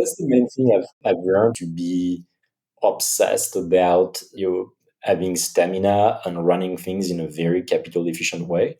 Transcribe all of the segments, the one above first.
that's the main thing I've learned to be obsessed about having stamina and running things in a very capital efficient way.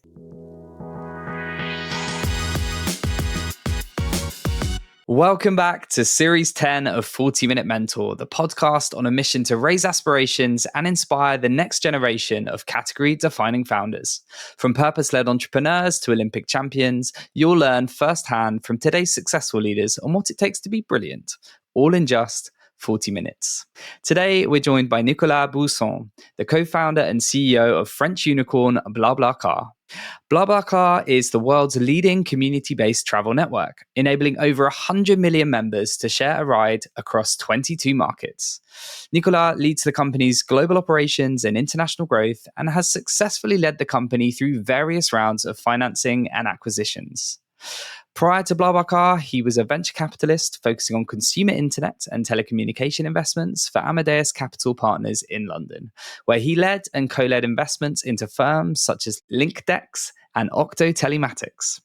Welcome back to Series 10 of 40 Minute Mentor, the podcast on a mission to raise aspirations and inspire the next generation of category-defining founders. From purpose-led entrepreneurs to Olympic champions, you'll learn firsthand from today's successful leaders on what it takes to be brilliant, all in just 40 minutes. Today, we're joined by Nicolas Brusson, the co-founder and CEO of French unicorn BlaBlaCar. BlaBlaCar is the world's leading community-based travel network, enabling over 100 million members to share a ride across 22 markets. Nicolas leads the company's global operations and international growth and has successfully led the company through various rounds of financing and acquisitions. Prior to BlaBlaCar, he was a venture capitalist focusing on consumer internet and telecommunication investments for Amadeus Capital Partners in London, where he led and co-led investments into firms such as LinkDex and Octo Telematics.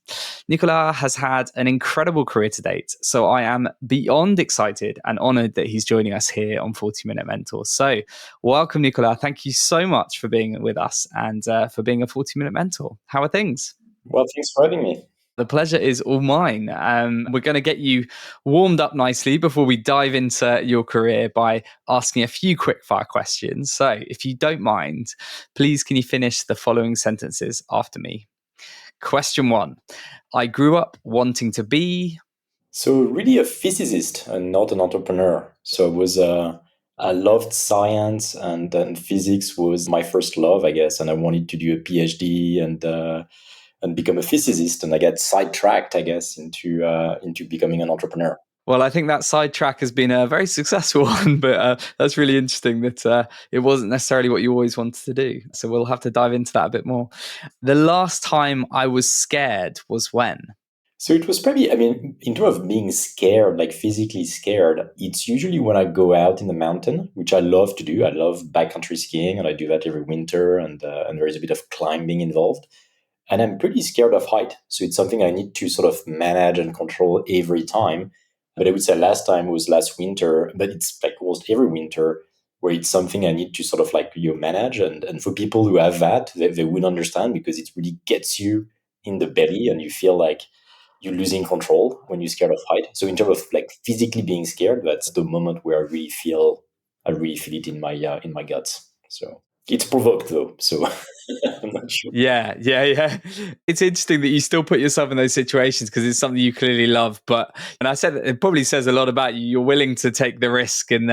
Nicolas has had an incredible career to date, so I am beyond excited and honored that he's joining us here on 40 Minute Mentor. So welcome, Nicolas. Thank you so much for being with us and for being a 40 Minute Mentor. How are things? Well, thanks for having me. The pleasure is all mine. We're going to get you warmed up nicely before we dive into your career by asking a few quick-fire questions. So if you don't mind, please can you finish the following sentences after me? Question 1. I grew up wanting to be... So really a physicist and not an entrepreneur. So I loved science and physics was my first love, I guess. And I wanted to do a PhD and become a physicist, and I got sidetracked, I guess, into becoming an entrepreneur. Well, I think that sidetrack has been a very successful one, but that's really interesting that it wasn't necessarily what you always wanted to do. So we'll have to dive into that a bit more. The last time I was scared was when? So it was probably, in terms of being scared, like physically scared, it's usually when I go out in the mountain, which I love to do. I love backcountry skiing, and I do that every winter, and there is a bit of climbing involved. And I'm pretty scared of height. So it's something I need to sort of manage and control every time. But I would say last time was last winter, but it's like almost every winter where it's something I need to sort of like manage. And for people who have that, they would understand because it really gets you in the belly and you feel like you're losing control when you're scared of height. So in terms of like physically being scared, that's the moment where I really feel it in my guts. So it's provoked though. So I'm not sure. Yeah. It's interesting that you still put yourself in those situations because it's something you clearly love. And I said that it probably says a lot about you. You're willing to take the risk and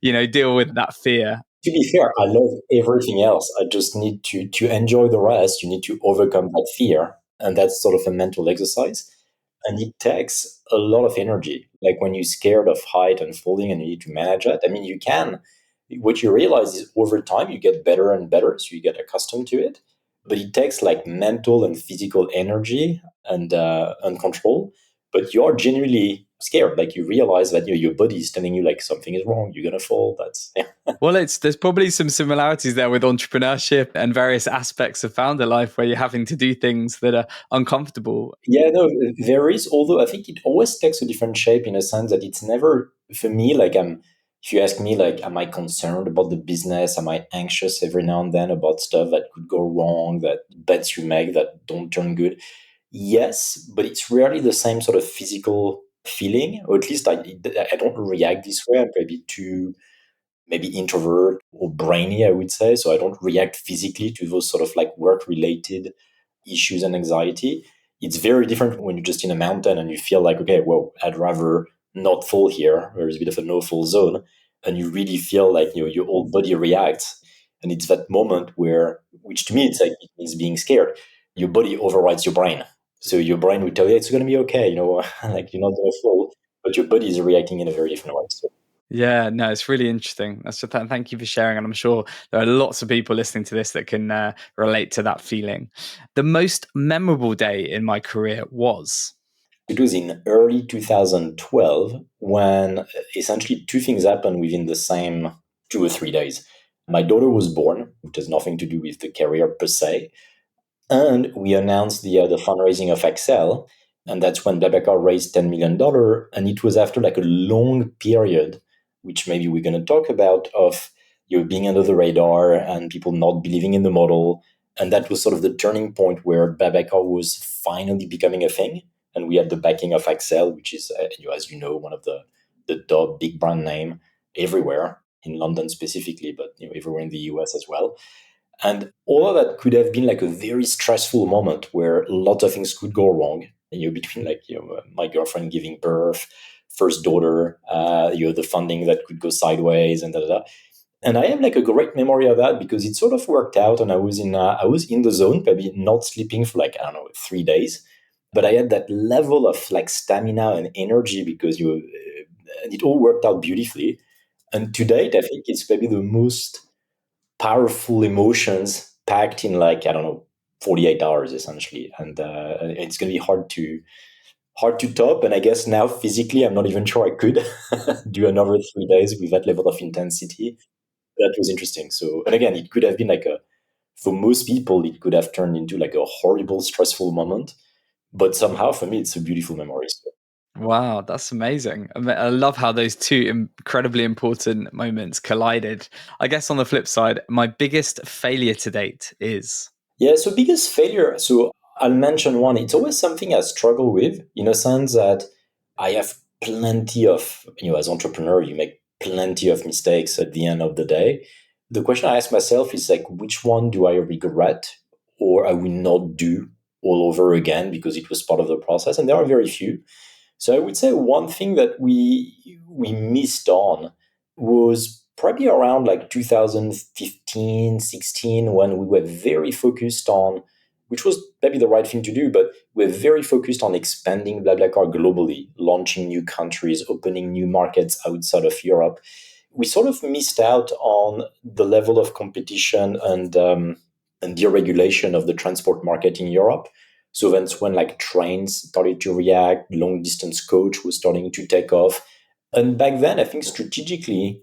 deal with that fear. To be fair, I love everything else. I just need to enjoy the rest. You need to overcome that fear, and that's sort of a mental exercise. And it takes a lot of energy. Like when you're scared of height and falling and you need to manage it. You can. What you realize is over time you get better and better, so you get accustomed to it. But it takes like mental and physical energy and control. But you are genuinely scared. Like you realize that your body is telling you like something is wrong. You're gonna fall. Well, there's probably some similarities there with entrepreneurship and various aspects of founder life where you're having to do things that are uncomfortable. Yeah, no, there is. Although I think it always takes a different shape in a sense that it's never for me like if you ask me, like, am I concerned about the business? Am I anxious every now and then about stuff that could go wrong, that bets you make that don't turn good? Yes, but it's rarely the same sort of physical feeling, or at least I don't react this way. I'm maybe introvert or brainy, I would say. So I don't react physically to those sort of like work-related issues and anxiety. It's very different when you're just in a mountain and you feel like, okay, well, I'd rather not fall here. There's a bit of a no-fall zone. And you really feel like your whole body reacts. And it's that moment which to me, it's like, it means being scared. Your body overrides your brain. So your brain will tell you it's going to be okay, like you're not going to fall, but your body is reacting in a very different way. So. Yeah, no, it's really interesting. Thank you for sharing. And I'm sure there are lots of people listening to this that can relate to that feeling. The most memorable day in my career was? It was in early 2012 when essentially two things happened within the same 2 or 3 days. My daughter was born, which has nothing to do with the career per se. And we announced the fundraising of Excel. And that's when BlaBlaCar raised $10 million. And it was after like a long period, which maybe we're going to talk about, of being under the radar and people not believing in the model. And that was sort of the turning point where BlaBlaCar was finally becoming a thing. And we had the backing of Axel, which is, as you know, one of the top big brand name everywhere, in London specifically, but everywhere in the US as well. And all of that could have been like a very stressful moment where lots of things could go wrong. Between like my girlfriend giving birth, first daughter, the funding that could go sideways, and da da da. And I have like a great memory of that because it sort of worked out, and I was in the zone, probably not sleeping for like, I don't know, 3 days, but I had that level of like stamina and energy because and it all worked out beautifully. And to date, I think it's maybe the most powerful emotions packed in like, I don't know, 48 hours essentially. And it's going to be hard to top. And I guess now physically, I'm not even sure I could do another 3 days with that level of intensity. That was interesting. So, and again, it could have been like for most people, it could have turned into like a horrible, stressful moment. But somehow for me, it's a beautiful memory. So, Wow, that's amazing. I love how those two incredibly important moments collided. I guess on the flip side, my biggest failure to date is. yeah, so biggest failure. So I'll mention one. It's always something I struggle with in a sense that I have plenty of, as entrepreneur, you make plenty of mistakes at the end of the day. The question I ask myself is like, which one do I regret or I will not do all over again because it was part of the process? And there are very few. So I would say one thing that we missed on was probably around like 2015, 16, when we were very focused on, which was maybe the right thing to do, but we're very focused on expanding BlaBlaCar globally, launching new countries, opening new markets outside of Europe. We sort of missed out on the level of competition and deregulation of the transport market in Europe. So that's when like trains started to react, long distance coach was starting to take off. And back then, I think strategically,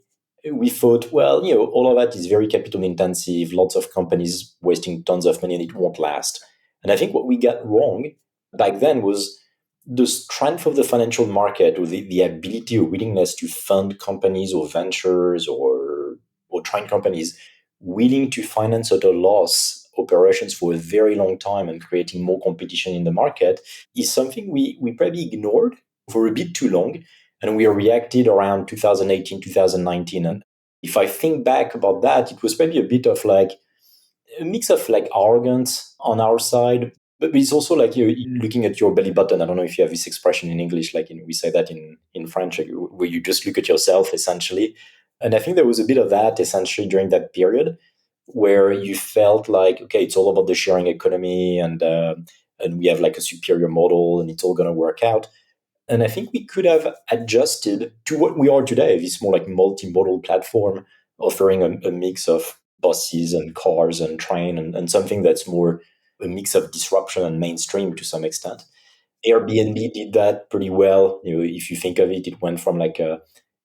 we thought, well, all of that is very capital intensive, lots of companies wasting tons of money and it won't last. And I think what we got wrong back then was the strength of the financial market, or the ability or willingness to fund companies or ventures or train companies willing to finance at a loss operations for a very long time and creating more competition in the market is something we probably ignored for a bit too long. And we reacted around 2018, 2019. And if I think back about that, it was probably a bit of like a mix of like arrogance on our side, but it's also like you're looking at your belly button. I don't know if you have this expression in English, like we say that in French, like, where you just look at yourself essentially. And I think there was a bit of that essentially during that period where you felt like, okay, it's all about the sharing economy and we have like a superior model and it's all going to work out. And I think we could have adjusted to what we are today, this more like multimodal platform offering a mix of buses and cars and train and something that's more a mix of disruption and mainstream to some extent. Airbnb did that pretty well. If you think of it, it went from like a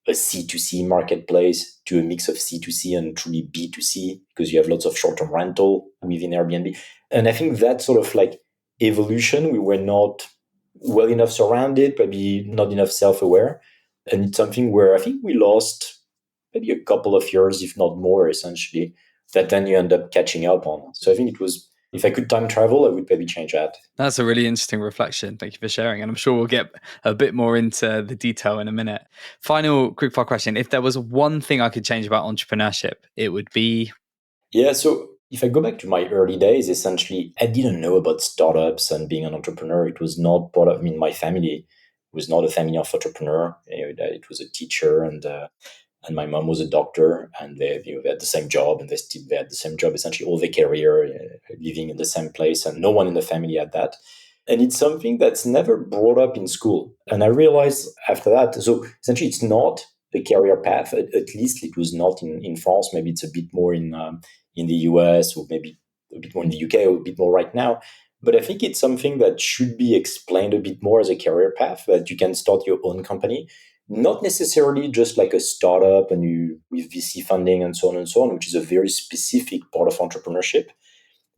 C2C marketplace to a mix of C2C and truly B2C because you have lots of short-term rental within Airbnb. And I think that sort of like evolution, we were not well enough surrounded, maybe not enough self-aware. And it's something where I think we lost maybe a couple of years, if not more, essentially, that then you end up catching up on. So I think it was, if I could time travel, I would maybe change that. That's a really interesting reflection. Thank you for sharing. And I'm sure we'll get a bit more into the detail in a minute. Final quickfire question. If there was one thing I could change about entrepreneurship, it would be. Yeah, so if I go back to my early days, essentially, I didn't know about startups and being an entrepreneur. It was not part of, my family was not a family of entrepreneur. It was a teacher and my mom was a doctor, and they had the same job, and they had the same job essentially all their career, living in the same place, and no one in the family had that. And it's something that's never brought up in school. And I realized after that, so essentially, it's not a career path. At least it was not in France. Maybe it's a bit more in the US, or maybe a bit more in the UK, or a bit more right now. But I think it's something that should be explained a bit more as a career path, that you can start your own company, not necessarily just like a startup and you with VC funding and so on, which is a very specific part of entrepreneurship.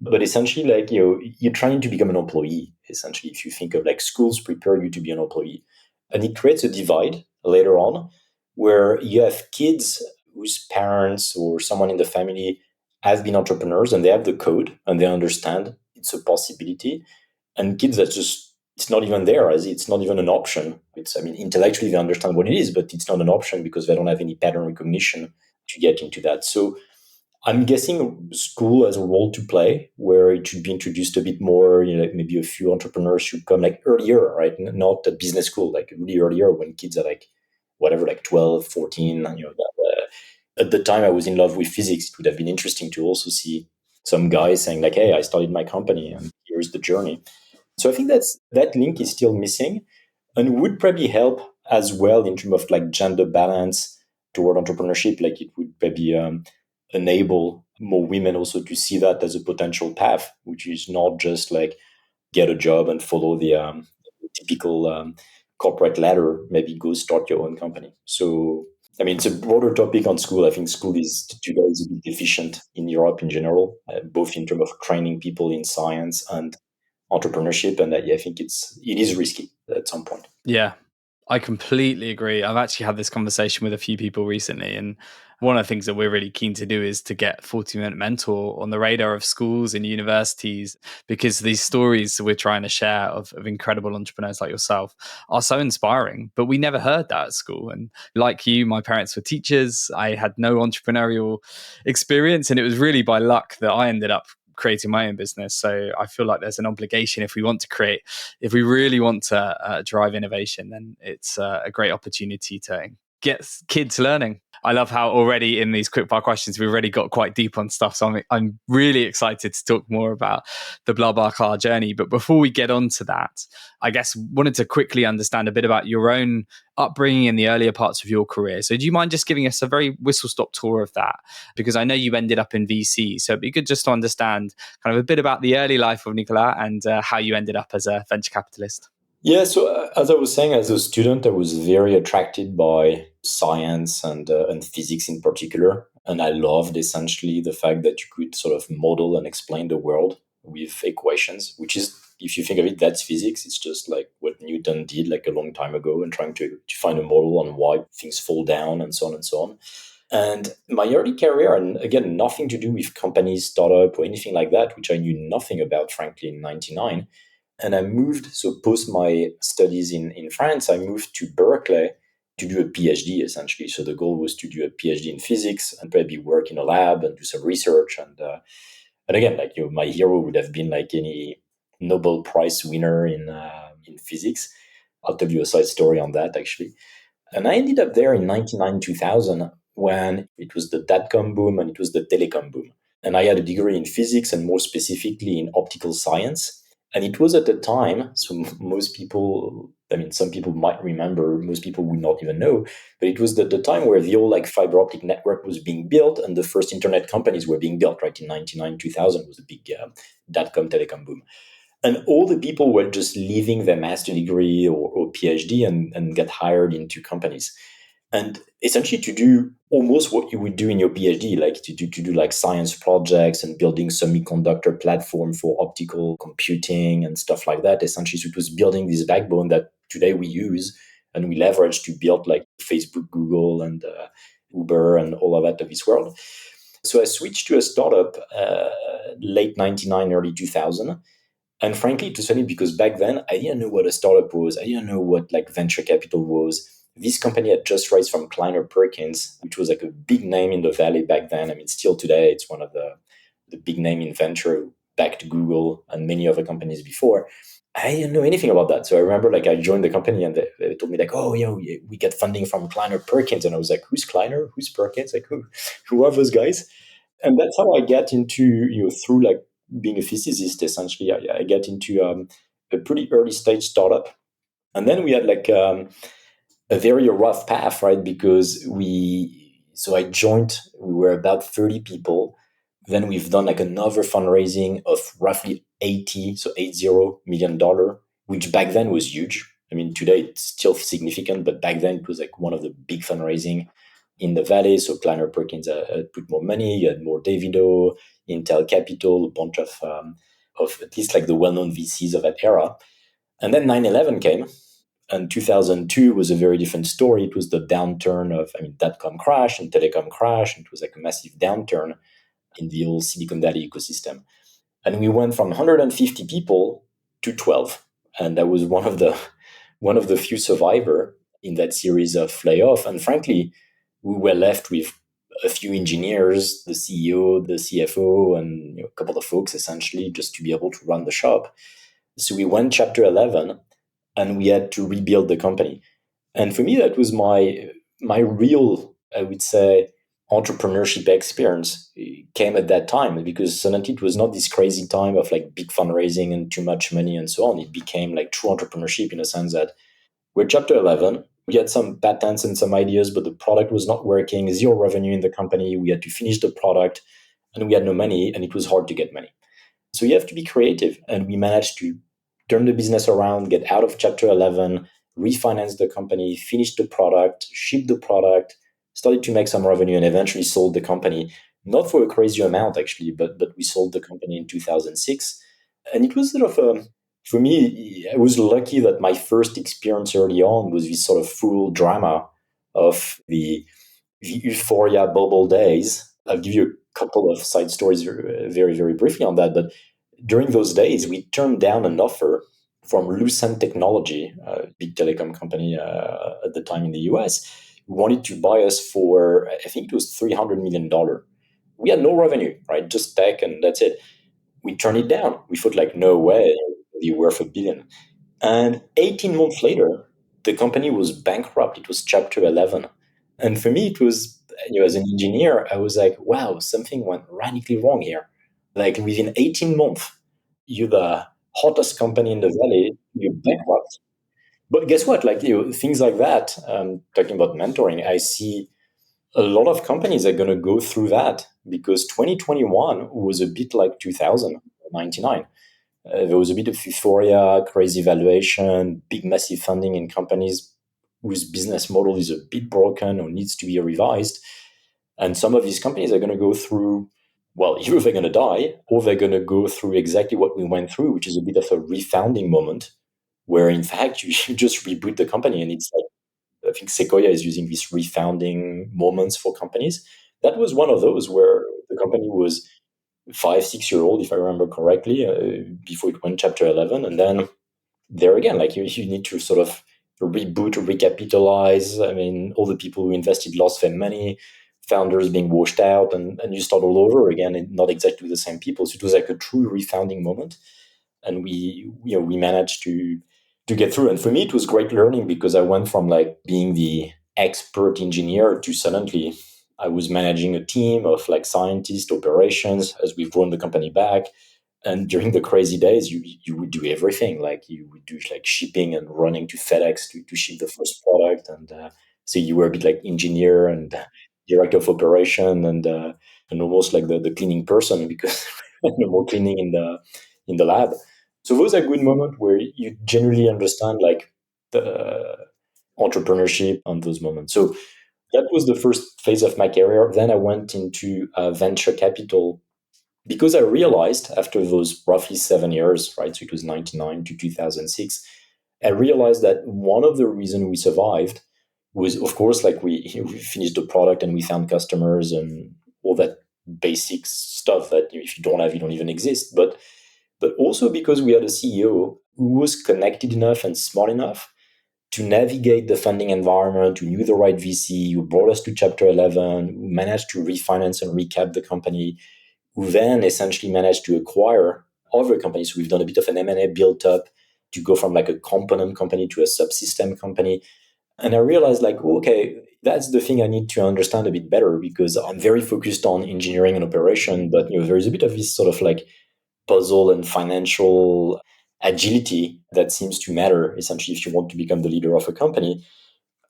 But essentially, like, you're trying to become an employee. Essentially, if you think of like schools prepare you to be an employee, and it creates a divide later on where you have kids whose parents or someone in the family have been entrepreneurs and they have the code and they understand it's a possibility, and kids that just it's not even there, as it's not even an option. It's, I mean, intellectually they understand what it is, but it's not an option because they don't have any pattern recognition to get into that. So I'm guessing school has a role to play where it should be introduced a bit more, like maybe a few entrepreneurs should come like earlier, right? Not at business school, like really earlier when kids are like, whatever, like 12, 14, at the time I was in love with physics. It would have been interesting to also see some guy saying like, hey, I started my company and here's the journey. So I think that link is still missing and would probably help as well in terms of like gender balance toward entrepreneurship. Like it would probably enable more women also to see that as a potential path, which is not just like get a job and follow the typical corporate ladder. Maybe go start your own company. So I mean, it's a broader topic on school. I think school is today is a bit deficient in Europe in general, both in terms of training people in science and entrepreneurship, and yeah, I think it is risky at some point. Yeah, I completely agree. I've actually had this conversation with a few people recently, and one of the things that we're really keen to do is to get 40-minute mentor on the radar of schools and universities, because these stories that we're trying to share of incredible entrepreneurs like yourself are so inspiring, but we never heard that at school. And like you, my parents were teachers. I had no entrepreneurial experience, and it was really by luck that I ended up creating my own business. So I feel like there's an obligation, if we want to create, if we really want to drive innovation, then it's a great opportunity to get kids learning. I love how already in these quickfire questions we've already got quite deep on stuff. So I'm really excited to talk more about the BlaBlaCar journey. But before we get on to that, I guess wanted to quickly understand a bit about your own upbringing in the earlier parts of your career. So do you mind just giving us a very whistle-stop tour of that? Because I know you ended up in VC. So it'd be good just to understand kind of a bit about the early life of Nicolas and how you ended up as a venture capitalist. Yeah, so as I was saying, as a student, I was very attracted by science and physics in particular, and I loved essentially the fact that you could sort of model and explain the world with equations, which is, if you think of it, that's physics. It's just like what Newton did like a long time ago, and trying to find a model on why things fall down and so on and so on. And my early career, and again, nothing to do with companies, startup, or anything like that, which I knew nothing about, frankly, in '99. And I moved, so post my studies in France, I moved to Berkeley to do a PhD essentially. So the goal was to do a PhD in physics and probably work in a lab and do some research. And again, like, my hero would have been like any Nobel Prize winner in physics. I'll tell you a side story on that actually. And I ended up there in 99, 2000 when it was the dot-com boom and it was the telecom boom. And I had a degree in physics and more specifically in optical science. And it was at the time, so most people, I mean, some people might remember, most people would not even know, but it was the time where the old like fiber optic network was being built and the first internet companies were being built, right? In 99, 2000 was a big dot-com telecom boom. And all the people were just leaving their master degree or PhD and get hired into companies. And essentially to do almost what you would do in your PhD, like to do like science projects and building semiconductor platform for optical computing and stuff like that. Essentially, so it was building this backbone that today we use and we leverage to build like Facebook, Google, and Uber and all of that of this world. So I switched to a startup late 99, early 2000. And frankly, it was funny because back then I didn't know what a startup was. I didn't know what like venture capital was. This company had just raised from Kleiner Perkins, which was like a big name in the valley back then. I mean, still today, it's one of the big name in venture, backed Google and many other companies before. I didn't know anything about that. So I remember like I joined the company and they told me like, oh, we get funding from Kleiner Perkins. And I was like, who's Kleiner? Who's Perkins? Like, who are those guys? And that's how I get into, through like being a physicist, essentially, I get into a pretty early stage startup. And then we had like a very rough path, right? Because so I joined, we were about 30 people. Then we've done like another fundraising of roughly 80 million, which back then was huge. I mean, today it's still significant, but back then it was like one of the big fundraising. in the valley. So Kleiner Perkins put more money. You had more Davido, Intel Capital, a bunch of at least like the well-known VCs of that era. And then 9/11 came, and 2002 was a very different story. It was the downturn of, I mean, dot-com crash and telecom crash. It was like a massive downturn in the old Silicon Valley ecosystem. And we went from 150 people to 12. And that was one of the few survivor in that series of layoff. And frankly, we were left with a few engineers, the CEO, the CFO, and a couple of folks essentially just to be able to run the shop. So we went chapter 11 and we had to rebuild the company. And for me, that was my real, I would say, entrepreneurship experience came at that time, because suddenly it was not this crazy time of like big fundraising and too much money and so on. It became like true entrepreneurship in a sense that we're chapter 11. We had some patents and some ideas, but the product was not working, zero revenue in the company. We had to finish the product and we had no money, and it was hard to get money. So you have to be creative. And we managed to turn the business around, get out of chapter 11, refinance the company, finish the product, ship the product, started to make some revenue, and eventually sold the company. Not for a crazy amount, actually, but we sold the company in 2006. And it was sort of for me, I was lucky that my first experience early on was this sort of full drama of the euphoria bubble days. I'll give you a couple of side stories very, very briefly on that. But during those days, we turned down an offer from Lucent Technology, a big telecom company at the time in the US, who wanted to buy us for, I think it was $300 million. We had no revenue, right? Just tech, and that's it. We turned it down. We thought, like, no way, we're worth $1 billion. And 18 months later, the company was bankrupt. It was chapter 11. And for me, it was, as an engineer, I was like, wow, something went radically wrong here. Like within 18 months, you're the hottest company in the valley, you're bankrupt. But guess what? Like, things like that, talking about mentoring, I see a lot of companies are going to go through that, because 2021 was a bit like 2099. There was a bit of euphoria, crazy valuation, big massive funding in companies whose business model is a bit broken or needs to be revised. And some of these companies are going to go through, well, either they're going to die or they're going to go through exactly what we went through, which is a bit of a refounding moment where, in fact, you just reboot the company. And it's like, I think Sequoia is using these refounding moments for companies. That was one of those where the company was 5, 6 year old, if I remember correctly, before it went chapter 11. And then there again, like you need to sort of reboot, recapitalize. I mean, all the people who invested lost their money, founders being washed out, and you start all over again, and not exactly the same people. So it was like a true refounding moment. And we managed to get through. And for me, it was great learning, because I went from like being the expert engineer to suddenly I was managing a team of like scientists, operations, as we've grown the company back. And during the crazy days, you would do everything. Like you would do like shipping and running to FedEx to ship the first product. And so you were a bit like engineer and director of operation, and almost like the cleaning person, because no more cleaning in the lab. So those are good moments where you genuinely understand like the entrepreneurship on those moments. So that was the first phase of my career. Then I went into venture capital, because I realized after those roughly 7 years, right? So it was 99 to 2006. I realized that one of the reasons we survived was, of course, like we finished the product and we found customers and all that basic stuff that if you don't have, you don't even exist. But also because we had a CEO who was connected enough and smart enough to navigate the funding environment, who knew the right VC, who brought us to chapter 11, who managed to refinance and recap the company, who then essentially managed to acquire other companies. So we've done a bit of an M&A built up to go from like a component company to a subsystem company. And I realized like, okay, that's the thing I need to understand a bit better, because I'm very focused on engineering and operation, but there is a bit of this sort of like puzzle and financial agility that seems to matter essentially if you want to become the leader of a company.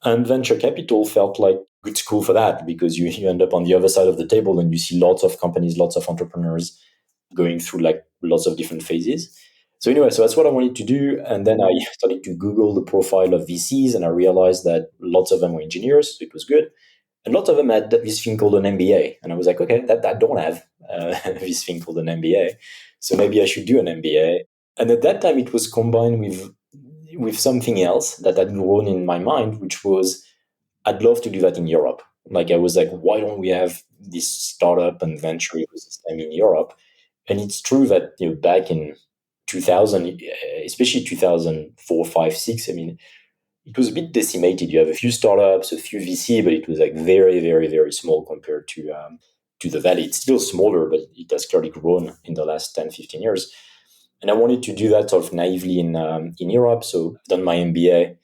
And venture capital felt like good school for that, because you end up on the other side of the table and you see lots of companies, lots of entrepreneurs going through like lots of different phases. So anyway, so that's what I wanted to do. And then I started to Google the profile of VCs, and I realized that lots of them were engineers. So it was good. And lots of them had this thing called an MBA. And I was like, okay, that I don't have this thing called an MBA. So maybe I should do an MBA. And at that time, it was combined with something else that had grown in my mind, which was I'd love to do that in Europe. Like I was like, why don't we have this startup and venture ecosystem in Europe? And it's true that back in 2000, especially 2004, 5, 6, I mean, it was a bit decimated. You have a few startups, a few VC, but it was like very, very, very small compared to the valley. It's still smaller, but it has clearly grown in the last 10, 15 years. And I wanted to do that sort of naively in Europe. So I've done my MBA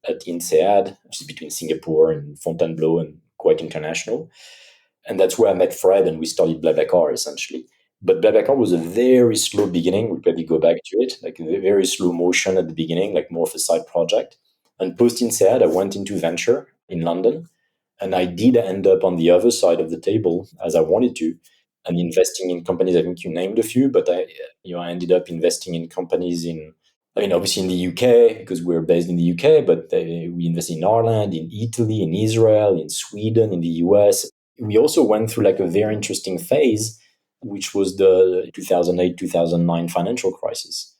at INSEAD, which is between Singapore and Fontainebleau and quite international. And that's where I met Fred and we started BlaBlaCar essentially. But BlaBlaCar was a very slow beginning. We'll probably go back to it, like a very slow motion at the beginning, like more of a side project. And post INSEAD, I went into venture in London. And I did end up on the other side of the table as I wanted to, and investing in companies. I think you named a few, but I ended up investing in companies I mean, obviously in the UK because we're based in the UK, but we invested in Ireland, in Italy, in Israel, in Sweden, in the US. We also went through like a very interesting phase, which was the 2008, 2009 financial crisis.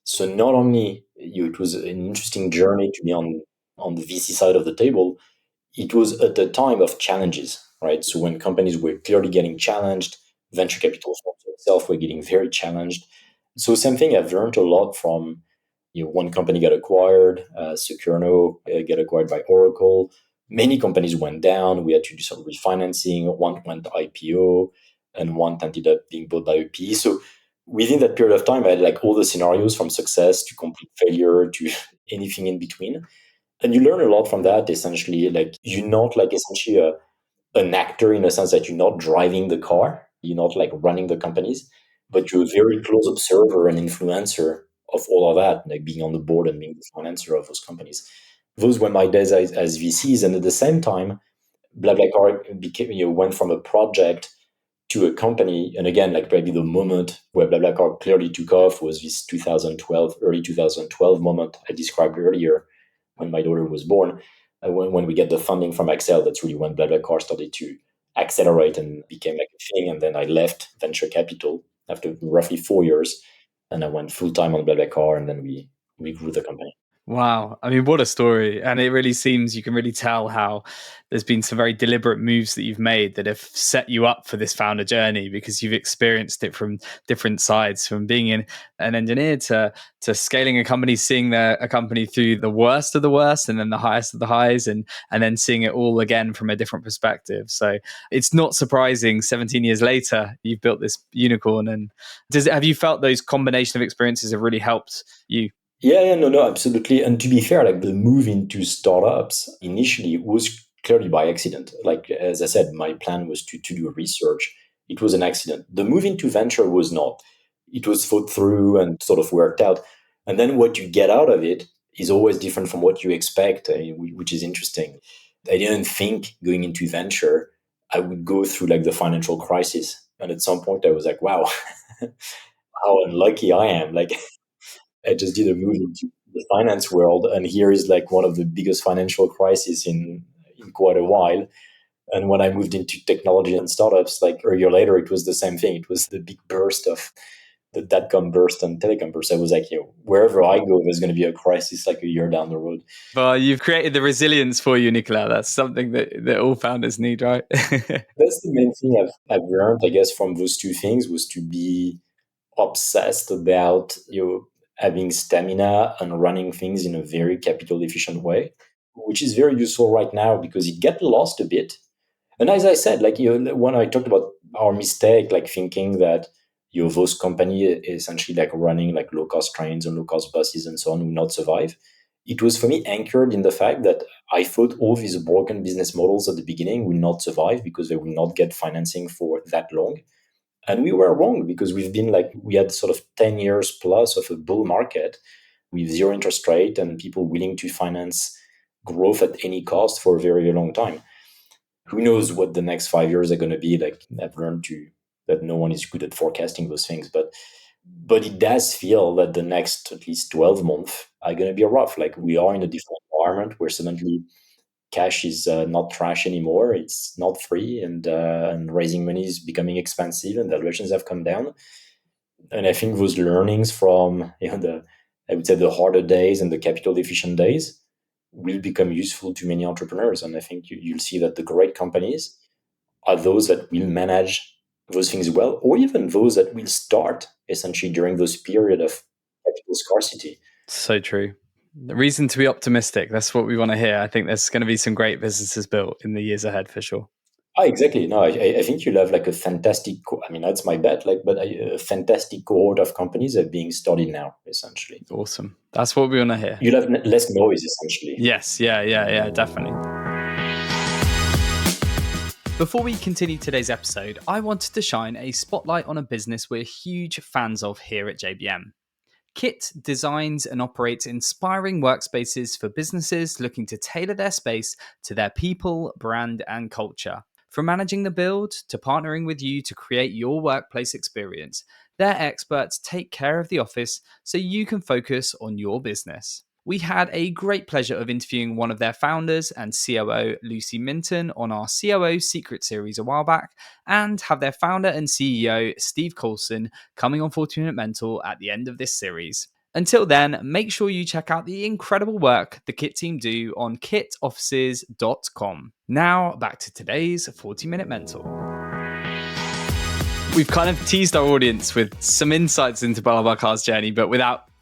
So not only it was an interesting journey to be on the VC side of the table, it was at a time of challenges, right? So when companies were clearly getting challenged, venture capital firms itself were getting very challenged. So same thing, I've learned a lot from, one company got acquired, Securno got acquired by Oracle. Many companies went down. We had to do some refinancing. One went IPO, and one ended up being bought by a PE. So within that period of time, I had like all the scenarios from success to complete failure to anything in between. And you learn a lot from that. Essentially, like you're not like essentially an actor in a sense that you're not driving the car, you're not like running the companies, but you're a very close observer and influencer of all of that, like being on the board and being the financer of those companies. Those were my days as VCs, and at the same time, BlaBlaCar became, went from a project to a company. And again, like probably the moment where BlaBlaCar clearly took off was this 2012, early 2012 moment I described earlier when my daughter was born. When we get the funding from Excel, that's really when BlaBlaCar started to accelerate and became like a thing. And then I left venture capital after roughly 4 years, and I went full time on BlaBlaCar, and then we grew the company. Wow. I mean, what a story. And it really seems you can really tell how there's been some very deliberate moves that you've made that have set you up for this founder journey because you've experienced it from different sides, from being an engineer to scaling a company, seeing a company through the worst of the worst and then the highest of the highs, and then seeing it all again from a different perspective. So it's not surprising 17 years later, you've built this unicorn. And have you felt those combination of experiences have really helped you? Yeah, no, absolutely. And to be fair, like the move into startups initially was clearly by accident. Like as I said, my plan was to do research. It was an accident. The move into venture was not. It was thought through and sort of worked out. And then what you get out of it is always different from what you expect, which is interesting. I didn't think going into venture I would go through like the financial crisis. And at some point I was like, wow, how unlucky I am. Like I just did a move into the finance world, and here is like one of the biggest financial crises in quite a while. And when I moved into technology and startups, like a year later, it was the same thing. It was the big burst of the dot-com burst and telecom burst. I was like, wherever I go, there's going to be a crisis like a year down the road. Well, you've created the resilience for you, Nicolas. That's something that all founders need, right? That's the main thing I've learned, I guess, from those two things was to be obsessed about having stamina and running things in a very capital efficient way, which is very useful right now because it get lost a bit. And as I said, like when I talked about our mistake, like thinking that those company essentially like running like low cost trains and low cost buses and so on will not survive. It was for me anchored in the fact that I thought all these broken business models at the beginning will not survive because they will not get financing for that long. And we were wrong because we had sort of 10 years plus of a bull market with zero interest rate and people willing to finance growth at any cost for a very, very long time. Who knows what the next 5 years are going to be like? I've learned that no one is good at forecasting those things, but it does feel that the next at least 12 months are going to be rough. Like we are in a different environment where suddenly cash is not trash anymore. It's not free, and raising money is becoming expensive, and valuations have come down. And I think those learnings from the I would say the harder days and the capital efficient days will become useful to many entrepreneurs. And I think you'll see that the great companies are those that will manage those things well, or even those that will start essentially during those period of capital scarcity. So true. The reason to be optimistic. That's what we want to hear. I think there's going to be some great businesses built in the years ahead for sure. Ah, exactly. No, I think you'll have like a fantastic. I mean, that's my bet. Like, but a fantastic cohort of companies are being studied now. Essentially, Awesome. That's what we want to hear. you'll have less noise. Essentially, Yes. Yeah, definitely. Before we continue today's episode, I wanted to shine a spotlight on a business we're huge fans of here at JBM. Kitt designs and operates inspiring workspaces for businesses looking to tailor their space to their people, brand, and culture. From managing the build to partnering with you to create your workplace experience, their experts take care of the office so you can focus on your business. We had a great pleasure of interviewing one of their founders and COO, Lucy Minton, on our COO Secret series a while back, and have their founder and CEO, Steve Coulson, coming on 40 Minute Mentor at the end of this series. Until then, make sure you check out the incredible work the Kitt team do on kittoffices.com. Now, back to today's 40 Minute Mentor. We've kind of teased our audience with some insights into BlaBlaCar's journey, but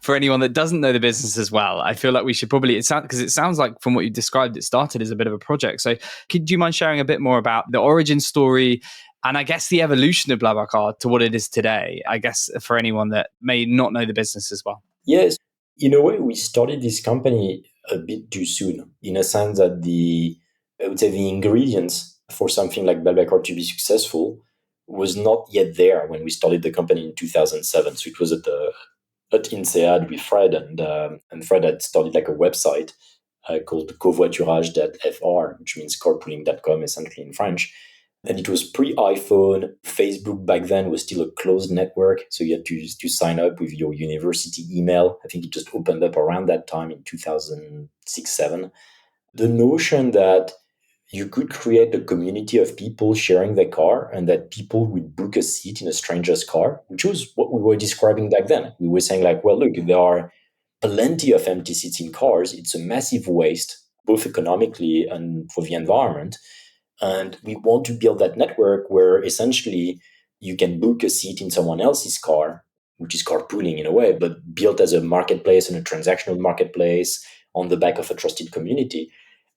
for anyone that doesn't know the business as well, I feel like we should probably, because it sounds like from what you described, it started as a bit of a project. So do you mind sharing a bit more about the origin story and I guess the evolution of BlaBlaCar to what it is today, I guess, for anyone that may not know the business as well? yes. In a way, we started this company a bit too soon, in a sense that I would say the ingredients for something like BlaBlaCar to be successful was not yet there when we started the company in 2007. So it was at INSEAD with Fred, and Fred had started like a website called covoiturage.fr, which means carpooling.com essentially in French. And it was pre-iPhone. Facebook back then was still a closed network, so you had to sign up with your university email. I think it just opened up around that time in 2006-7. The notion that you could create a community of people sharing their car and that people would book a seat in a stranger's car, which was what we were describing back then. We were saying like, well, look, there are plenty of empty seats in cars. It's a massive waste, both economically and for the environment. And we want to build that network where essentially you can book a seat in someone else's car, which is carpooling in a way, but built as a marketplace and a transactional marketplace on the back of a trusted community.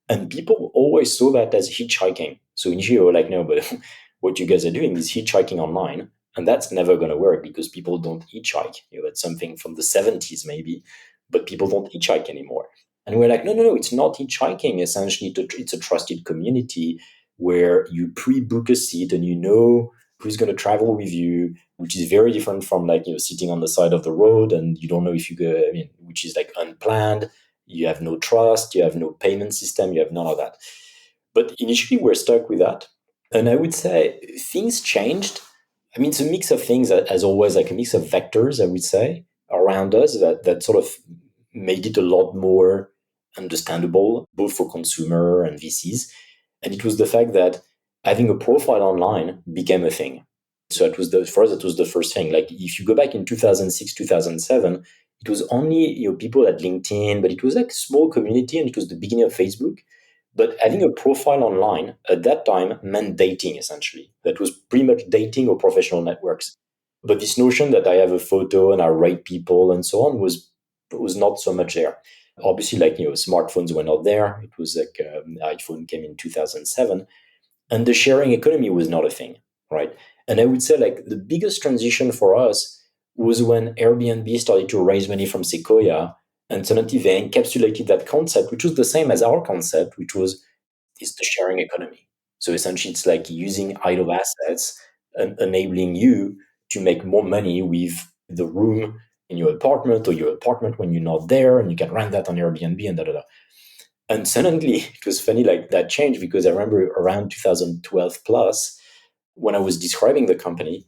And people always saw that as hitchhiking. So initially, they were like, no, but what you guys are doing is hitchhiking online. And that's never going to work because people don't hitchhike. That's something from the 70s maybe, but people don't hitchhike anymore. And we're like, no, it's not hitchhiking. Essentially, it's a trusted community where you pre-book a seat and you know who's going to travel with you, which is very different from like, sitting on the side of the road and you don't know if you go, which is like unplanned. You have no trust, you have no payment system, you have none of that. But initially, we're stuck with that. And I would say things changed. I mean, it's a mix of things, as always, like a mix of vectors, I would say, around us that sort of made it a lot more understandable, both for consumer and VCs. And it was the fact that having a profile online became a thing. So for us, it was the first thing. Like if you go back in 2006, 2007, it was only people at LinkedIn, but it was like a small community and it was the beginning of Facebook. But having a profile online at that time meant dating, essentially. That was pretty much dating or professional networks. But this notion that I have a photo and I rate people and so on was not so much there. Obviously, like smartphones were not there. It was like iPhone came in 2007, and the sharing economy was not a thing, right? And I would say like the biggest transition for us was when Airbnb started to raise money from Sequoia, and suddenly they encapsulated that concept, which was the same as our concept, which was it's the sharing economy. So essentially, it's like using idle assets and enabling you to make more money with the room in your apartment or your apartment when you're not there, and you can rent that on Airbnb and da da da. And suddenly, it was funny like that changed because I remember around 2012 plus, when I was describing the company,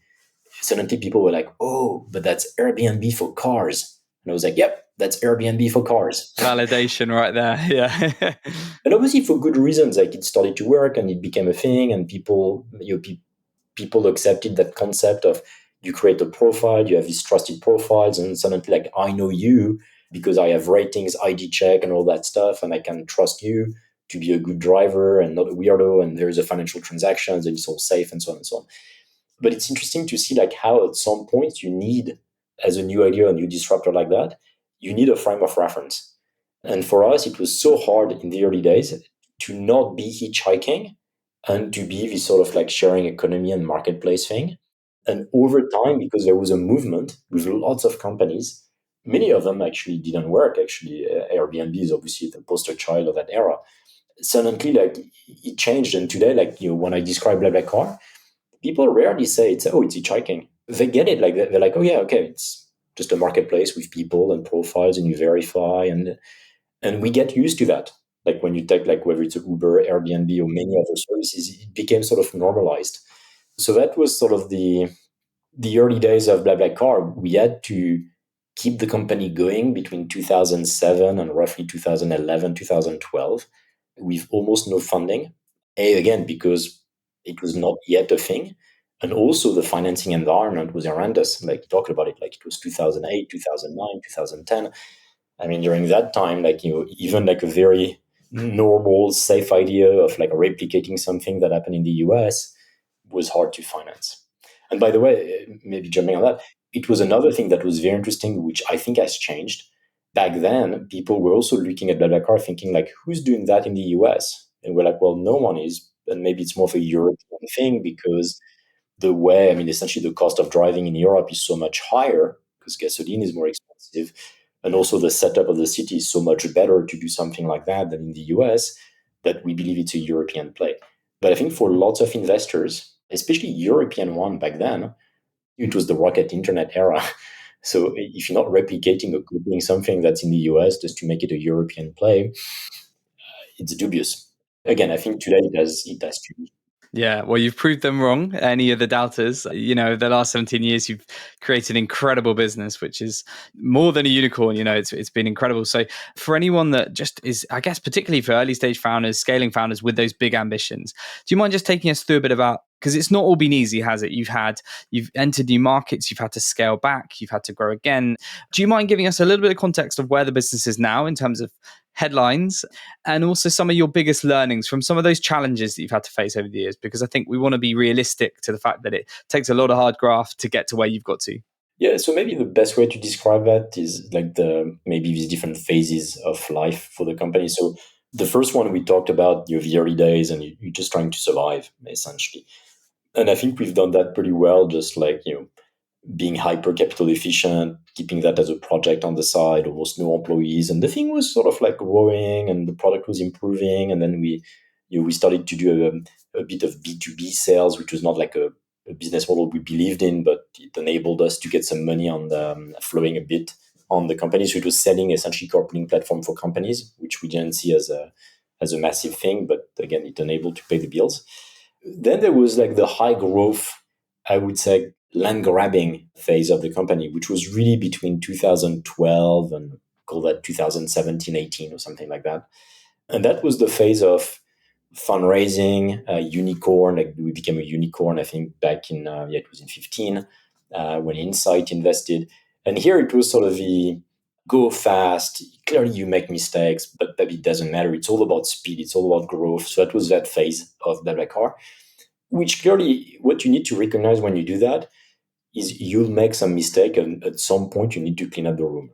suddenly people were like, "Oh, but that's Airbnb for cars." And I was like, "Yep, That's Airbnb for cars. Validation right there. Yeah. And obviously for good reasons, like it started to work and it became a thing, and people accepted that concept of you create a profile, you have these trusted profiles, and suddenly like I know you because I have ratings, ID check, and all that stuff, and I can trust you to be a good driver and not a weirdo, and there's a financial transactions and it's all safe and so on and so on. But it's interesting to see like how at some point you need, as a new idea, a new disruptor like that, you need a frame of reference. And for us, it was so hard in the early days to not be hitchhiking and to be this sort of like sharing economy and marketplace thing. And over time, because there was a movement with lots of companies, many of them actually didn't work. Actually, Airbnb is obviously the poster child of that era. Suddenly, like it changed, and today, like when I describe BlaBlaCar, people rarely say it's hitchhiking. They get it. Like they're like, oh yeah, okay, it's just a marketplace with people and profiles, and you verify, and we get used to that. Like when you take like whether it's Uber, Airbnb, or many other services, it became sort of normalized. So that was sort of the early days of BlaBlaCar. We had to keep the company going between 2007 and roughly 2011, 2012, with almost no funding. Again, because it was not yet a thing. And also the financing environment was horrendous. Like talk about it, like it was 2008, 2009, 2010. I mean, during that time, like, even like a very normal, safe idea of like replicating something that happened in the US was hard to finance. And by the way, maybe jumping on that, it was another thing that was very interesting, which I think has changed. Back then, people were also looking at BlaBlaCar thinking like, who's doing that in the US? And we're like, well, no one is. And maybe it's more of a European thing because I mean, essentially the cost of driving in Europe is so much higher because gasoline is more expensive. And also the setup of the city is so much better to do something like that than in the US, that we believe it's a European play. But I think for lots of investors, especially European one back then, it was the rocket internet era. So if you're not replicating or copying something that's in the US just to make it a European play, it's dubious. Again, I think today it has changed. Yeah, well, you've proved them wrong. Any of the doubters, the last 17 years, you've created an incredible business, which is more than a unicorn. It's been incredible. So, for anyone that just is, I guess, particularly for early stage founders, scaling founders with those big ambitions, do you mind just taking us through a bit about? Because it's not all been easy, has it? You've entered new markets, you've had to scale back, you've had to grow again. Do you mind giving us a little bit of context of where the business is now in terms of headlines, and also some of your biggest learnings from some of those challenges that you've had to face over the years? Because I think we want to be realistic to the fact that it takes a lot of hard graft to get to where you've got to. Yeah, so maybe the best way to describe that is like maybe these different phases of life for the company. So the first one we talked about, the early days, and you're just trying to survive essentially. And I think we've done that pretty well, just like being hyper capital efficient, keeping that as a project on the side, almost no employees. And the thing was sort of like growing and the product was improving. And then we started to do a bit of B2B sales, which was not like a business model we believed in, but it enabled us to get some money on the flowing a bit on the companies. So it was selling essentially carpooling platform for companies, which we didn't see as a massive thing, but again, it enabled to pay the bills. Then there was like the high growth, I would say, land grabbing phase of the company, which was really between 2012 and call that 2017, 18 or something like that. And that was the phase of fundraising, unicorn. Like we became a unicorn, I think, back in, it was in 15 when Insight invested. And here it was sort of the go fast. Clearly, you make mistakes, but it doesn't matter. It's all about speed. It's all about growth. So that was that phase of BlaBlaCar, which clearly what you need to recognize when you do that is you'll make some mistake, and at some point you need to clean up the room.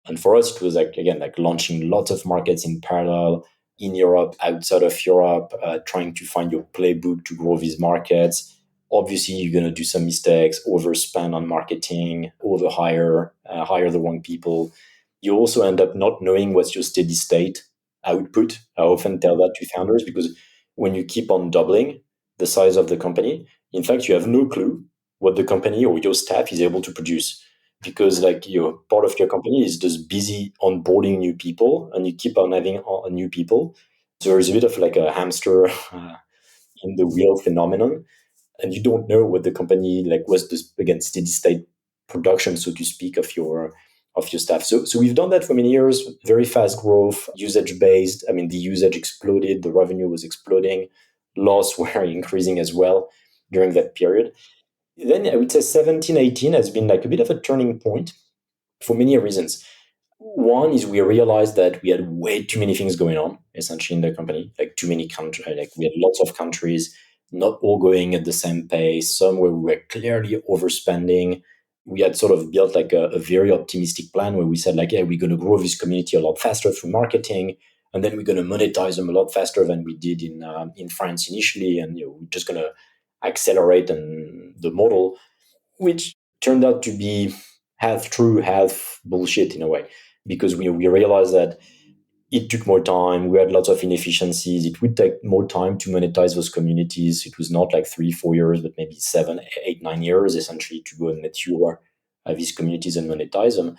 And for us, it was like, again, like launching lots of markets in parallel in Europe, outside of Europe, trying to find your playbook to grow these markets. Obviously, you're going to do some mistakes, overspend on marketing, overhire, hire the wrong people. You also end up not knowing what's your steady state output. I often tell that to founders because when you keep on doubling the size of the company, in fact, you have no clue what the company or your staff is able to produce because like your part of your company is just busy onboarding new people and you keep on having new people. So there's a bit of like a hamster in the wheel phenomenon, and you don't know what the company like was this again steady state production, so to speak, of your staff. So we've done that for many years, very fast growth, usage based. I mean, the usage exploded, the revenue was exploding, loss were increasing as well during that period. Then I would say 17, 18 has been like a bit of a turning point for many reasons. One is we realized that we had way too many things going on, essentially, in the company, like too many countries, like we had lots of countries, not all going at the same pace, some where we were clearly overspending. We had sort of built like a very optimistic plan where we said like, yeah, we're going to grow this community a lot faster through marketing, and then we're going to monetize them a lot faster than we did in France initially, and we're just going to accelerate the model, which turned out to be half true, half bullshit in a way, because we realized that it took more time. We had lots of inefficiencies. It would take more time to monetize those communities. It was not like 3, 4 years, but maybe 7, 8, 9 years essentially to go and mature these communities and monetize them.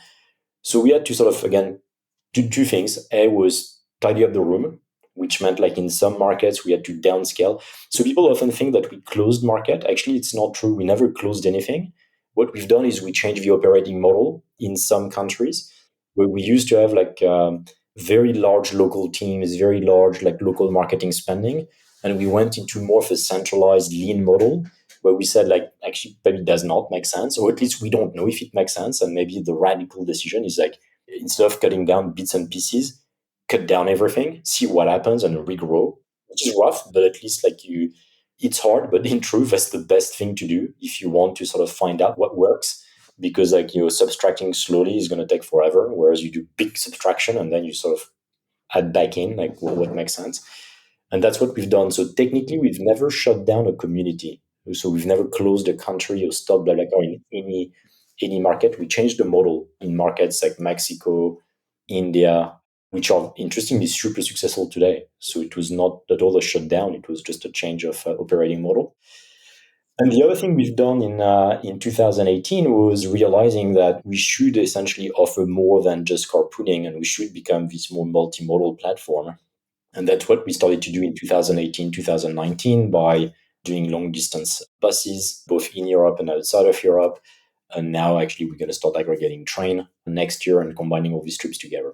So we had to sort of, again, do two things. A was tidy up the room, which meant like in some markets we had to downscale. So people often think that we closed market. Actually, it's not true. We never closed anything. What we've done is we changed the operating model in some countries where we used to have like very large local teams, very large like local marketing spending, and we went into more of a centralized lean model where we said like actually maybe it does not make sense, or at least we don't know if it makes sense, and maybe the radical decision is like instead of cutting down bits and pieces, cut down everything, see what happens, and regrow, which is rough, but at least like it's hard, but in truth, that's the best thing to do if you want to sort of find out what works. Because like subtracting slowly is going to take forever, whereas you do big subtraction and then you sort of add back in like what makes sense. And that's what we've done. So technically, we've never shut down a community. So we've never closed a country or stopped BlaBlaCar in any market. We changed the model in markets like Mexico, India, which are interestingly super successful today. So it was not at all a shutdown. It was just a change of operating model. And the other thing we've done in 2018 was realizing that we should essentially offer more than just carpooling, and we should become this more multimodal platform. And that's what we started to do in 2018, 2019 by doing long distance buses, both in Europe and outside of Europe. And now actually we're going to start aggregating train next year and combining all these trips together.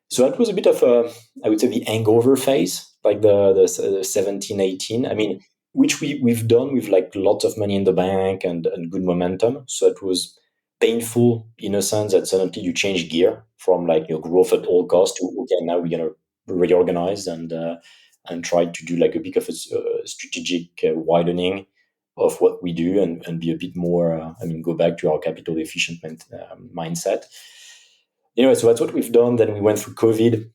So that was a bit of a, I would say, the hangover phase, like the 17, 18. I mean, which we've done with like lots of money in the bank and good momentum. So it was painful in a sense that suddenly you change gear from like your growth at all costs to, okay, now we're going to reorganize and try to do like a bit of a strategic widening of what we do and be a bit more, go back to our capital efficient mindset. Anyway, so that's what we've done. Then we went through COVID.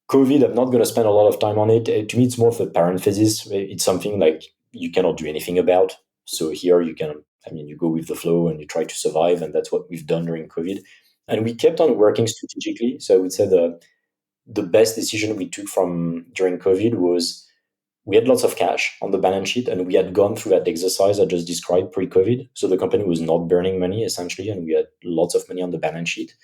COVID, I'm not going to spend a lot of time on it. To me, it's more of a parenthesis. It's something like you cannot do anything about. So here you can, you go with the flow and you try to survive. And that's what we've done during COVID. And we kept on working strategically. So I would say the best decision we took from during COVID was we had lots of cash on the balance sheet, and we had gone through that exercise I just described pre-COVID. So the company was not burning money essentially, and we had lots of money on the balance sheet.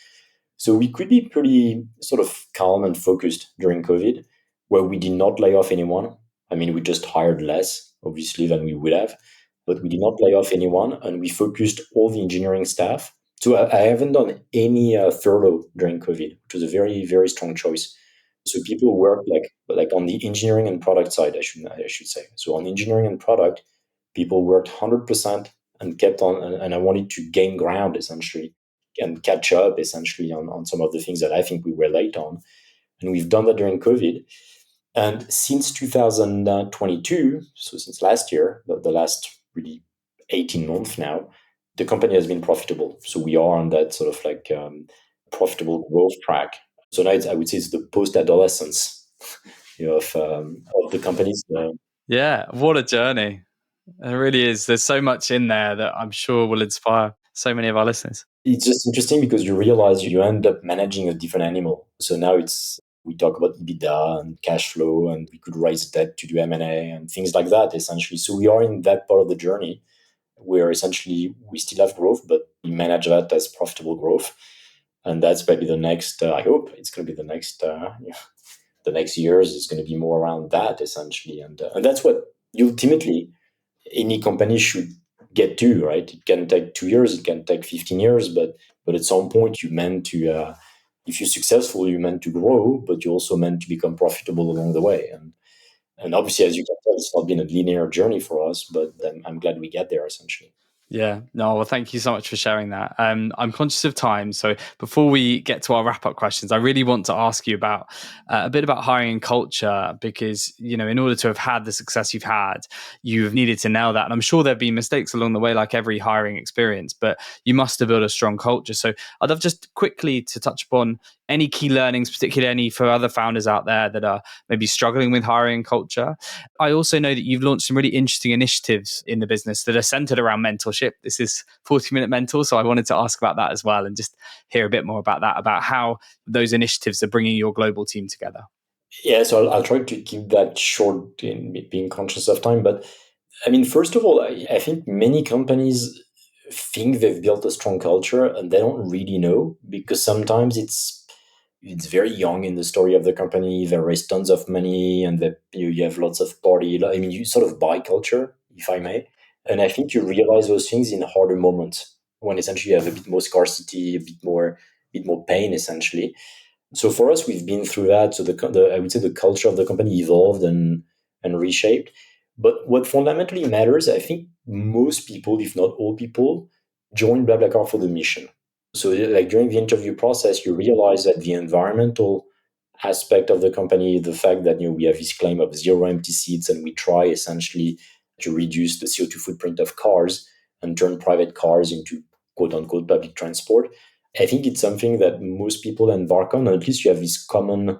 So we could be pretty sort of calm and focused during COVID, where we did not lay off anyone. We just hired less, obviously, than we would have, but we did not lay off anyone, and we focused all the engineering staff. So I haven't done any furlough during COVID, which was a very, very strong choice. So people worked like on the engineering and product side, I should say. So on engineering and product, people worked 100% and kept on, and I wanted to gain ground essentially and catch up essentially on some of the things that I think we were late on. And we've done that during COVID. And since 2022, so since last year, the last really 18 months now, the company has been profitable. So we are on that sort of like profitable growth track. So now I would say it's the post-adolescence of the companies. Yeah, what a journey. It really is. There's so much in there that I'm sure will inspire so many of our listeners. It's just interesting because you realize you end up managing a different animal. So now we talk about EBITDA and cash flow, and we could raise debt to do M&A and things like that, essentially. So we are in that part of the journey where essentially we still have growth, but we manage that as profitable growth. And that's maybe the next, I hope it's going to be the next years is going to be more around that essentially. And that's what ultimately any company should get to, right? It can take 2 years, it can take 15 years, but at some point you meant to, if you're successful, you meant to grow, but you also meant to become profitable along the way. And obviously, as you can tell, it's not been a linear journey for us, but I'm glad we get there essentially. Yeah, no, well, thank you so much for sharing that. I'm conscious of time. So before we get to our wrap up questions, I really want to ask you about a bit about hiring and culture, because, in order to have had the success you've had, you've needed to nail that. And I'm sure there've been mistakes along the way, like every hiring experience, but you must have built a strong culture. So I'd love just quickly to touch upon any key learnings, particularly any for other founders out there that are maybe struggling with hiring culture. I also know that you've launched some really interesting initiatives in the business that are centered around mentorship. This is 40-Minute Mentor, so I wanted to ask about that as well and just hear a bit more about that, about how those initiatives are bringing your global team together. Yeah, so I'll try to keep that short in being conscious of time. But I mean, first of all, I think many companies think they've built a strong culture and they don't really know, because sometimes it's very young in the story of the company. They raise tons of money, and that you have lots of party. I mean, you sort of buy culture, if I may. And I think you realize those things in harder moments, when essentially you have a bit more scarcity, a bit more pain, essentially. So for us, we've been through that. So I would say the culture of the company evolved and reshaped. But what fundamentally matters, I think most people, if not all people, join BlaBlaCar for the mission. So like during the interview process, you realize that the environmental aspect of the company, the fact that we have this claim of zero empty seats, and we try essentially to reduce the CO2 footprint of cars and turn private cars into quote unquote public transport. I think it's something that most people embark on, or at least you have this common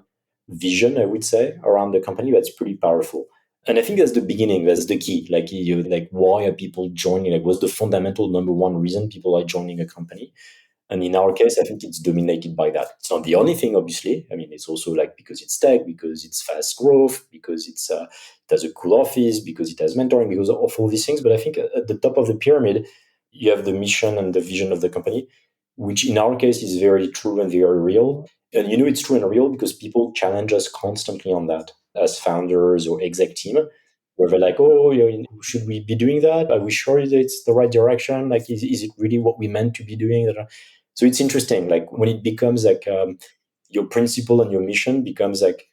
vision, I would say, around the company that's pretty powerful. And I think that's the beginning, that's the key. Like why are people joining? Like what's the fundamental number one reason people are joining a company? And in our case, I think it's dominated by that. It's not the only thing, obviously. I mean, it's also like because it's tech, because it's fast growth, because it has a cool office, because it has mentoring, because of all these things. But I think at the top of the pyramid, you have the mission and the vision of the company, which in our case is very true and very real. And it's true and real because people challenge us constantly on that as founders or exec team, where they're like, oh, should we be doing that? Are we sure that it's the right direction? Like, is it really what we meant to be doing? So it's interesting, like when it becomes like your principle and your mission becomes like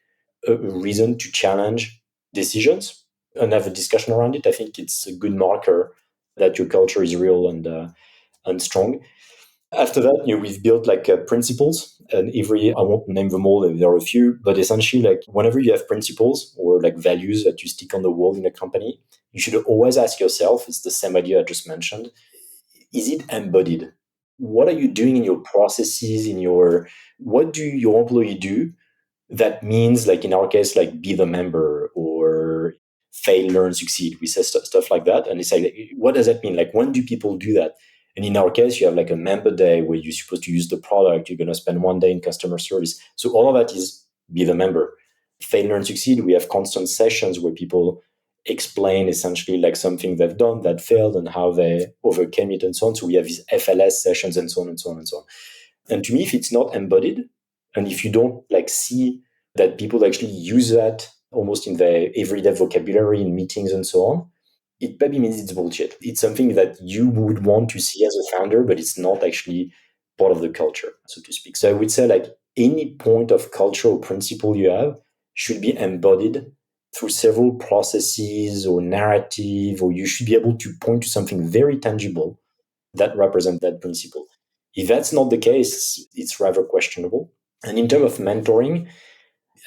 a reason to challenge decisions and have a discussion around it. I think it's a good marker that your culture is real and strong. After that, we've built like principles, and I won't name them all, there are a few, but essentially, like whenever you have principles or like values that you stick on the wall in a company, you should always ask yourself, it's the same idea I just mentioned, is it embodied? What are you doing in your processes, what do your employee do that means, like in our case, like be the member or fail, learn, succeed. We say stuff like that. And it's like, what does that mean? Like, when do people do that? And in our case, you have like a member day where you're supposed to use the product. You're going to spend one day in customer service. So all of that is be the member. Fail, learn, succeed. We have constant sessions where people explain essentially like something they've done that failed and how they overcame it and so on. So we have these FLS sessions and so on and so on and so on. And to me, if it's not embodied, and if you don't like see that people actually use that almost in their everyday vocabulary in meetings and so on, it maybe means it's bullshit. It's something that you would want to see as a founder, but it's not actually part of the culture, so to speak. So I would say like any point of cultural principle you have should be embodied through several processes or narrative, or you should be able to point to something very tangible that represent that principle. If that's not the case, it's rather questionable. And in terms of mentoring,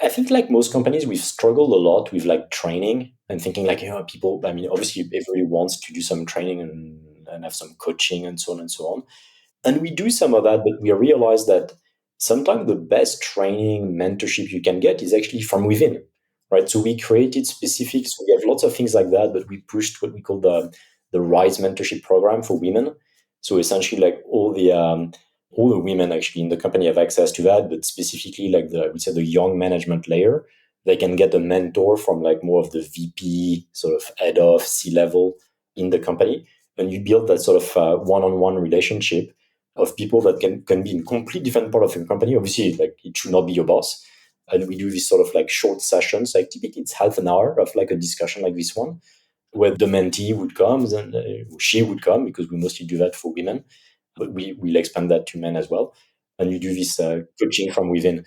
I think like most companies, we've struggled a lot with like training and thinking like, people, I mean, obviously everybody wants to do some training and have some coaching and so on and so on. And we do some of that, but we realize that sometimes the best training, mentorship you can get is actually from within, right? So we created specific, so we have lots of things like that, but we pushed what we call the Rise mentorship program for women. So essentially, like all the women actually in the company have access to that, but specifically like I would say the young management layer, they can get a mentor from like more of the VP, sort of head of C-level in the company. And you build that sort of one-on-one relationship of people that can be in complete different part of your company. Obviously, like it should not be your boss. And we do this sort of like short sessions, like typically it's half an hour of like a discussion like this one. where the mentee would come and she would come, because we mostly do that for women, but we'll expand that to men as well. And you do this coaching from within.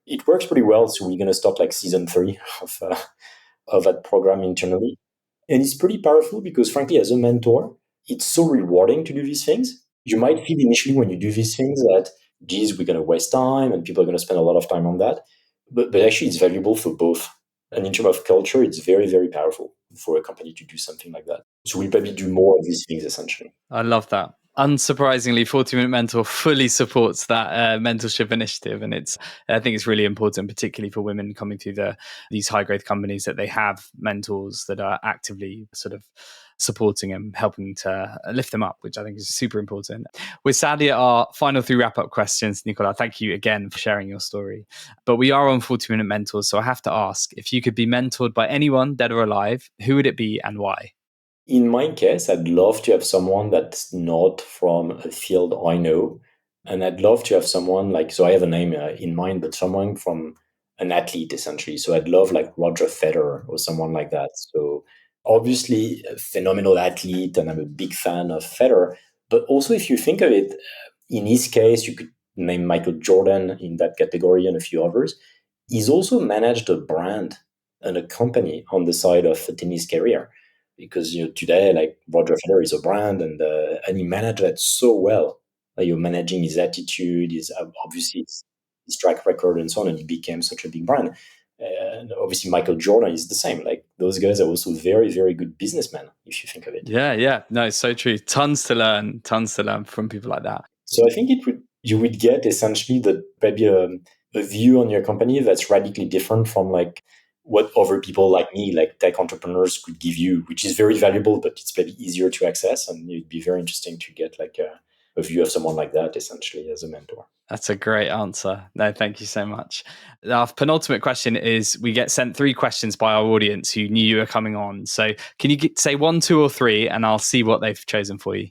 It works pretty well. So we're going to start like season 3 of that program internally. And it's pretty powerful because, frankly, as a mentor, it's so rewarding to do these things. You might feel initially when you do these things that, geez, we're going to waste time and people are going to spend a lot of time on that. But actually, it's valuable for both. And in terms of culture, it's very, very powerful for a company to do something like that. So we'll probably do more of these things, essentially. I love that. Unsurprisingly, 40 Minute Mentor fully supports that mentorship initiative. And I think it's really important, particularly for women coming through these high growth companies, that they have mentors that are actively sort of supporting them, helping to lift them up, which I think is super important. We're sadly at our final 3 wrap up questions, Nicolas. Thank you again for sharing your story. But we are on 40 Minute Mentors. So I have to ask, if you could be mentored by anyone dead or alive, who would it be and why? In my case, I'd love to have someone that's not from a field I know. And I'd love to have someone like, so I have a name in mind, but someone from an athlete, essentially. So I'd love like Roger Federer or someone like that. So obviously, a phenomenal athlete, and I'm a big fan of Federer. But also, if you think of it, in his case, you could name Michael Jordan in that category and a few others. He's also managed a brand and a company on the side of a tennis career, because today, like, Roger Federer is a brand, and he managed that so well. Like, you're managing his attitude, his obviously his track record and so on, and he became such a big brand. And obviously Michael Jordan is the same. Like, those guys are also very, very good businessmen, if you think of it. Yeah. No, it's so true. Tons to learn from people like that. So I think you would get essentially maybe a view on your company that's radically different from like what other people like me, like tech entrepreneurs, could give you, which is very valuable, but it's maybe easier to access. And it'd be very interesting to get like a view of someone like that, essentially, as a mentor. That's a great answer. No, thank you so much. Our penultimate question is, we get sent 3 questions by our audience who knew you were coming on. So can you say 1, 2, or 3, and I'll see what they've chosen for you.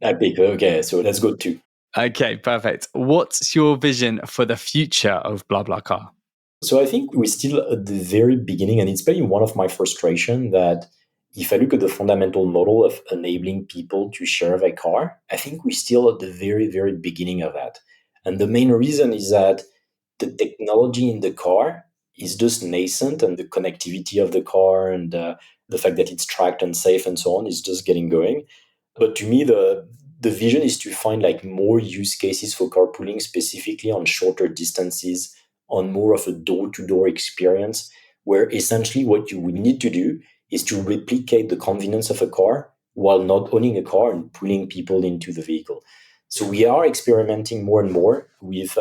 Epic. Okay, so let's go to. Okay, perfect. What's your vision for the future of BlaBlaCar? So I think we're still at the very beginning, and it's probably one of my frustration that if I look at the fundamental model of enabling people to share their car, I think we're still at the very, very beginning of that. And the main reason is that the technology in the car is just nascent, and the connectivity of the car and the fact that it's tracked and safe and so on is just getting going. But to me, the vision is to find like more use cases for carpooling, specifically on shorter distances, on more of a door-to-door experience, where essentially what you would need to do is to replicate the convenience of a car while not owning a car and pulling people into the vehicle. So we are experimenting more and more with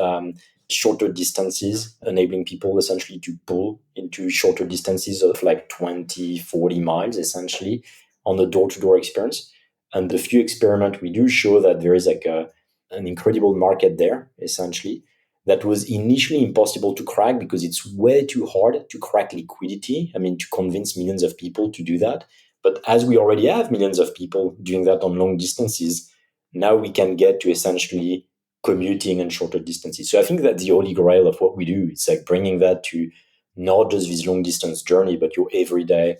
shorter distances, enabling people essentially to pull into shorter distances of like 20, 40 miles, essentially, on the door-to-door experience. And the few experiments we do show that there is like an incredible market there, essentially, that was initially impossible to crack because it's way too hard to crack liquidity. I mean, to convince millions of people to do that. But as we already have millions of people doing that on long distances, now we can get to essentially commuting and shorter distances. So I think that's the holy grail of what we do. It's like bringing that to not just this long distance journey, but your everyday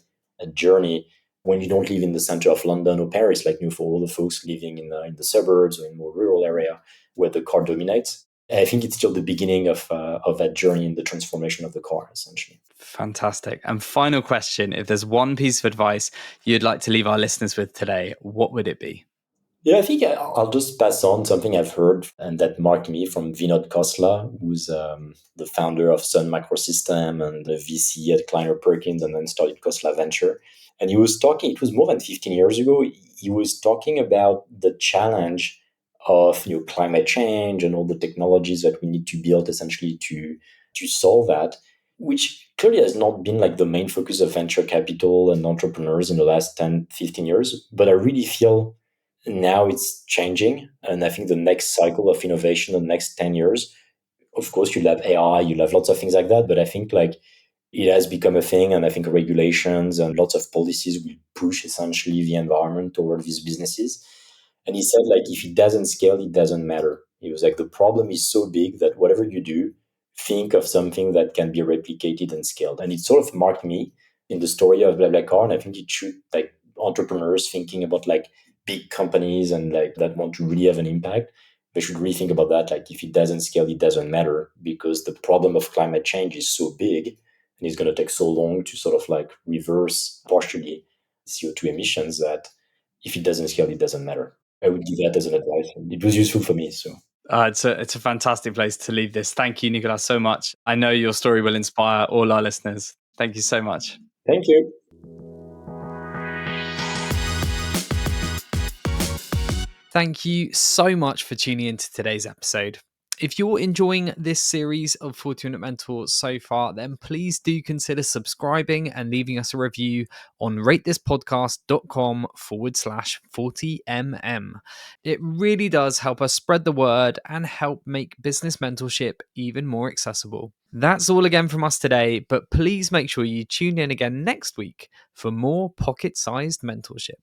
journey when you don't live in the center of London or Paris, like for all the folks living in the suburbs or in more rural area where the car dominates. I think it's still the beginning of that journey in the transformation of the car, essentially. Fantastic. And final question, if there's one piece of advice you'd like to leave our listeners with today, what would it be? Yeah, I think I'll just pass on something I've heard and that marked me from Vinod Khosla, who's the founder of Sun Microsystem and the VC at Kleiner Perkins, and then started Khosla Venture. And he was talking, it was more than 15 years ago, he was talking about the challenge of climate change and all the technologies that we need to build essentially to solve that, which clearly has not been like the main focus of venture capital and entrepreneurs in the last 10, 15 years. But I really feel now it's changing. And I think the next cycle of innovation, the next 10 years, of course, you'll have AI, you'll have lots of things like that. But I think like it has become a thing. And I think regulations and lots of policies will push essentially the environment toward these businesses. And he said, like, if it doesn't scale, it doesn't matter. He was like, the problem is so big that whatever you do, think of something that can be replicated and scaled. And it sort of marked me in the story of BlaBlaCar. And I think it should like entrepreneurs thinking about like big companies and like that want to really have an impact, they should really think about that. Like if it doesn't scale, it doesn't matter, because the problem of climate change is so big and it's going to take so long to sort of like reverse partially CO2 emissions that if it doesn't scale, it doesn't matter. I would give that as an advice. It was useful for me. So It's a fantastic place to leave this. Thank you, Nicolas, so much. I know your story will inspire all our listeners. Thank you so much. thank you. Thank you so much for tuning into today's episode. If you're enjoying this series of 40-Minute Mentor so far, then please do consider subscribing and leaving us a review on ratethispodcast.com/40mm. It really does help us spread the word and help make business mentorship even more accessible. That's all again from us today, but please make sure you tune in again next week for more pocket-sized mentorship.